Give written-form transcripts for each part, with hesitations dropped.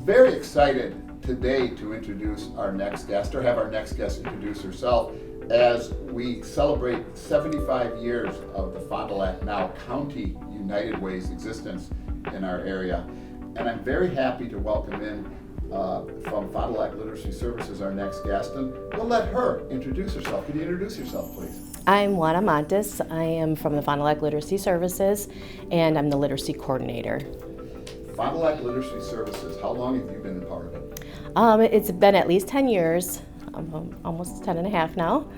very excited today to introduce our next guest, or have our next guest introduce herself, as we celebrate 75 years of the Fond du Lac, now County United Way's existence in our area. And I'm very happy to welcome in from Fond du Lac Literacy Services our next guest, and we'll let her introduce herself. Could you introduce yourself, please? I'm Juana Montes. I am from the Fond du Lac Literacy Services, and I'm the literacy coordinator. Fond du Lac Literacy Services, how long have you been a part of it? It's been at least 10 years, almost 10 and a half now.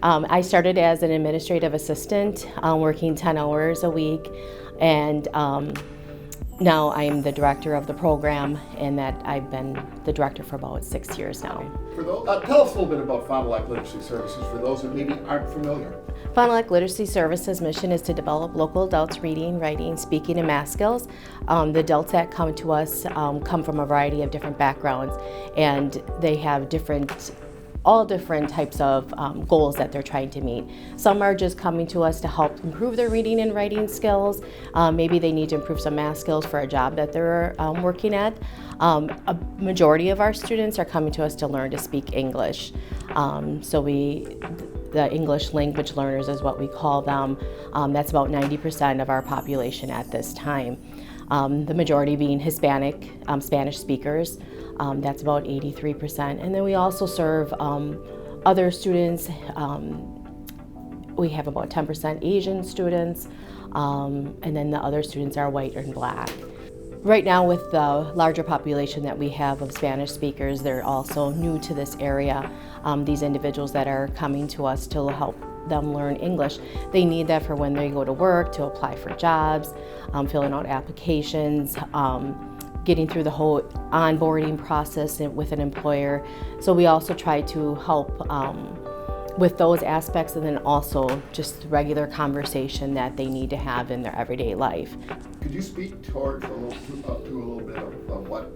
I started as an administrative assistant, working 10 hours a week, and now I'm the director of the program, and that I've been the director for about 6 years now. For those, tell us a little bit about Fond du Lac Literacy Services for those that maybe aren't familiar. Fond du Lac Literacy Services' mission is to develop local adults' reading, writing, speaking, and math skills. The adults that come to us come from a variety of different backgrounds, and they have all different types of goals that they're trying to meet. Some are just coming to us to help improve their reading and writing skills. Maybe they need to improve some math skills for a job that they're working at. A majority of our students are coming to us to learn to speak English. The English language learners is what we call them. That's about 90% of our population at this time. The majority being Hispanic, Spanish speakers. That's about 83%. And then we also serve other students. We have about 10% Asian students, and then the other students are white and black. Right now, with the larger population that we have of Spanish speakers, they're also new to this area. These individuals that are coming to us to help them learn English, they need that for when they go to work, to apply for jobs, filling out applications, getting through the whole onboarding process with an employer. So we also try to help with those aspects, and then also just regular conversation that they need to have in their everyday life. Could you speak to a little bit of what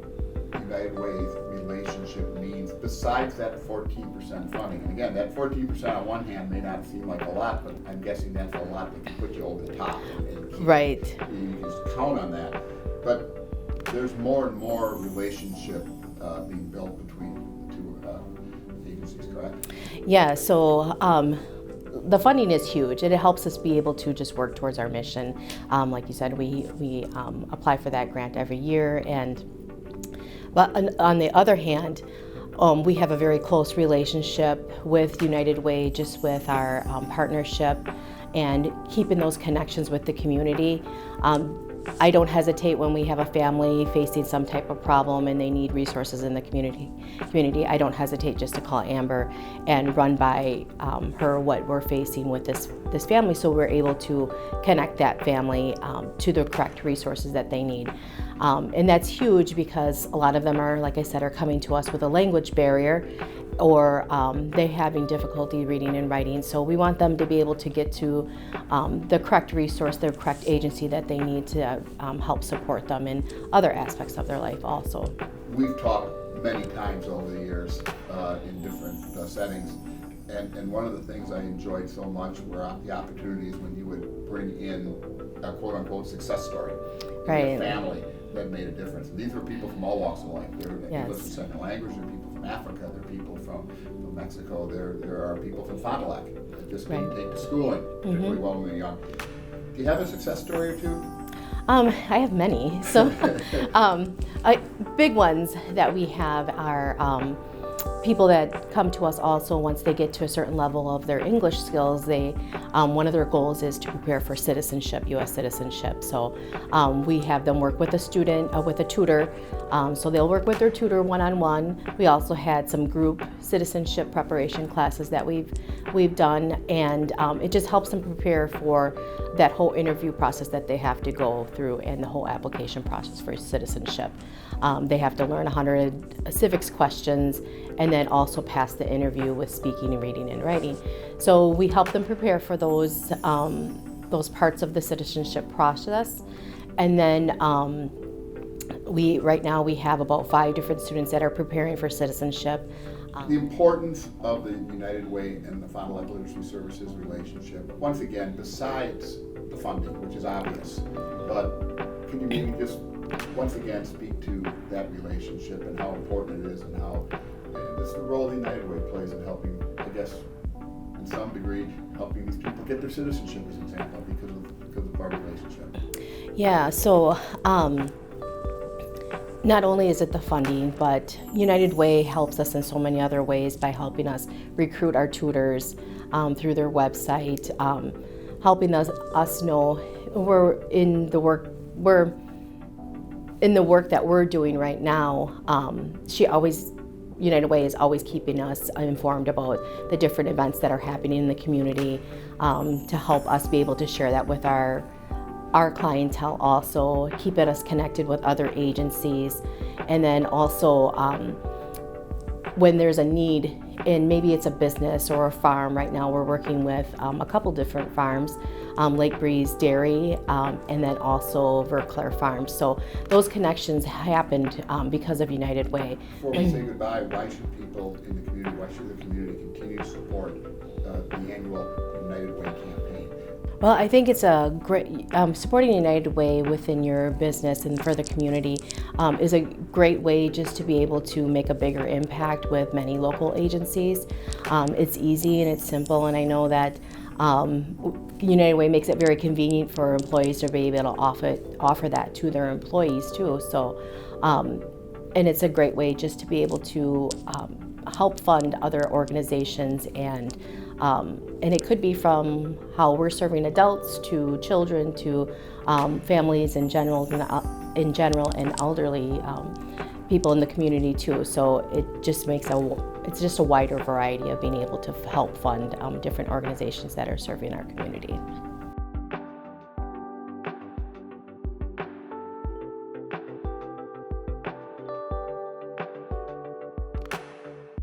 United Way's relationship means, besides that 14% funding? And again, that 14% on one hand may not seem like a lot, but I'm guessing that's a lot that can put you over the top. Right. You just count on that. But there's more and more relationship being built between the two agencies, correct? Yeah, so the funding is huge, and it helps us be able to just work towards our mission. Like you said, we apply for that grant every year, but on the other hand, we have a very close relationship with United Way, just with our partnership and keeping those connections with the community. I don't hesitate when we have a family facing some type of problem and they need resources in the community. I don't hesitate just to call Amber and run by her what we're facing with this family, so we're able to connect that family to the correct resources that they need. And that's huge because a lot of them are, like I said, are coming to us with a language barrier, or they're having difficulty reading and writing. So we want them to be able to get to the correct resource, the correct agency that they need to help support them in other aspects of their life also. We've talked many times over the years in different settings, and one of the things I enjoyed so much were the opportunities when you would bring in a quote-unquote success story in your family that made a difference. And these were people from all walks of life. There were people from second language, there are people from Africa, there are people from Mexico, there are people from Fond du Lac that just couldn't take to schooling, particularly while we were young. Do you have a success story or two? I have many. So big ones that we have are people that come to us also once they get to a certain level of their English skills. One of their goals is to prepare for citizenship, U.S. citizenship. So we have them work with a student, with a tutor. So they'll work with their tutor one-on-one. We also had some group citizenship preparation classes that we've done, and it just helps them prepare for that whole interview process that they have to go through, and the whole application process for citizenship. They have to learn 100 civics questions and then also pass the interview with speaking and reading and writing. So we help them prepare for those parts of the citizenship process. And then right now we have about 5 different students that are preparing for citizenship. The importance of the United Way and the Fond du Lac Literacy Services relationship, once again, besides the funding, which is obvious, but can you maybe just once again speak to that relationship and how important it is, and how it's the role the United Way plays in helping, I guess, in some degree, helping these people get their citizenship, as an example, because of our relationship. Yeah, so not only is it the funding, but United Way helps us in so many other ways by helping us recruit our tutors through their website, helping us know we're in the work that we're doing right now. United Way is always keeping us informed about the different events that are happening in the community, to help us be able to share that with our clientele, also keeping us connected with other agencies. And then also when there's a need, and maybe it's a business or a farm. Right now we're working with a couple different farms, Lake Breeze Dairy, and then also Verclair Farms. So those connections happened because of United Way. Before we say goodbye, why should people in the community, why should the community continue to support the annual United Way campaign? Well, I think it's a great, supporting United Way within your business and for the community is a great way just to be able to make a bigger impact with many local agencies. It's easy and it's simple, and I know that United Way makes it very convenient for employees to be able to offer that to their employees too. So, and it's a great way just to be able to help fund other organizations, and it could be from how we're serving adults to children to families in general, and elderly people in the community too. So it just makes it's just a wider variety of being able to help fund different organizations that are serving our community.